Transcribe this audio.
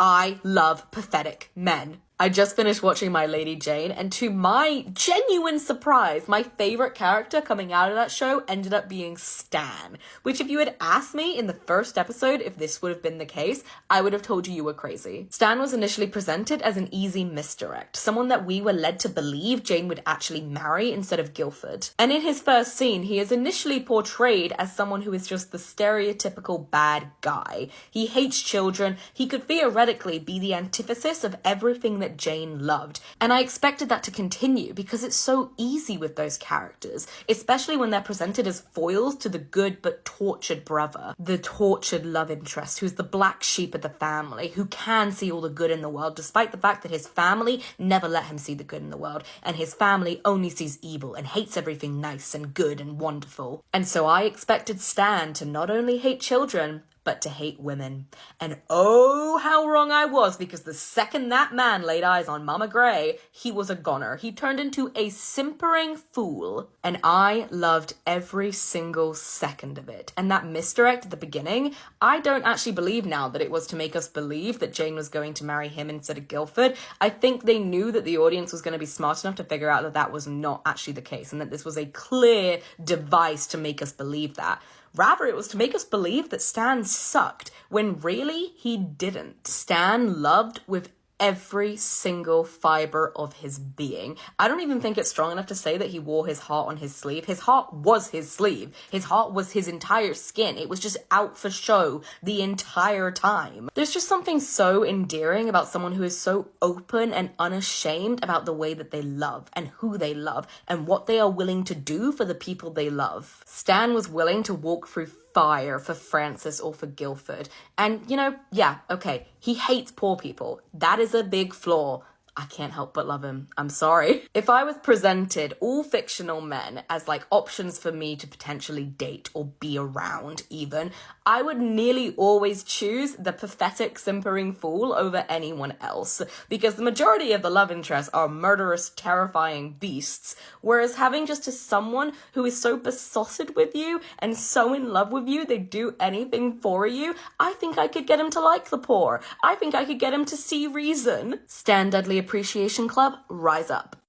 I love pathetic men. I just finished watching My Lady Jane, and to my genuine surprise, my favorite character coming out of that show ended up being Stan, which if you had asked me in the first episode if this would have been the case, I would have told you were crazy. Stan was initially presented as an easy misdirect, someone that we were led to believe Jane would actually marry instead of Guilford. And in his first scene, he is initially portrayed as someone who is just the stereotypical bad guy. He hates children. He could theoretically be the antithesis of everything that Jane loved. And I expected that to continue because it's so easy with those characters, especially when they're presented as foils to the good but tortured brother, the tortured love interest who's the black sheep of the family, who can see all the good in the world despite the fact that his family never let him see the good in the world, and his family only sees evil and hates everything nice and good and wonderful. And so I expected Stan to not only hate children, but to hate women. And oh, how wrong I was, because the second that man laid eyes on Mama Grey, he was a goner. He turned into a simpering fool, and I loved every single second of it. And that misdirect at the beginning, I don't actually believe now that it was to make us believe that Jane was going to marry him instead of Guilford. I think they knew that the audience was going to be smart enough to figure out that that was not actually the case, and that this was a clear device to make us believe that. Rather, it was to make us believe that Stan sucked, when really he didn't. Stan loved with every single fiber of his being. I don't even think it's strong enough to say that he wore his heart on his sleeve. His heart was his sleeve. His heart was his entire skin. It was just out for show the entire time. There's just something so endearing about someone who is so open and unashamed about the way that they love and who they love and what they are willing to do for the people they love. Stan was willing to walk through fire for Francis or for Guilford. And, yeah, okay, he hates poor people. That is a big flaw. I can't help but love him. I'm sorry. If I was presented all fictional men as options for me to potentially date or be around even, I would nearly always choose the pathetic simpering fool over anyone else, because the majority of the love interests are murderous, terrifying beasts, whereas having just someone who is so besotted with you and so in love with you they do anything for you, I think I could get him to like the poor. I think I could get him to see reason. Stan Dudley Appreciation Club, rise up.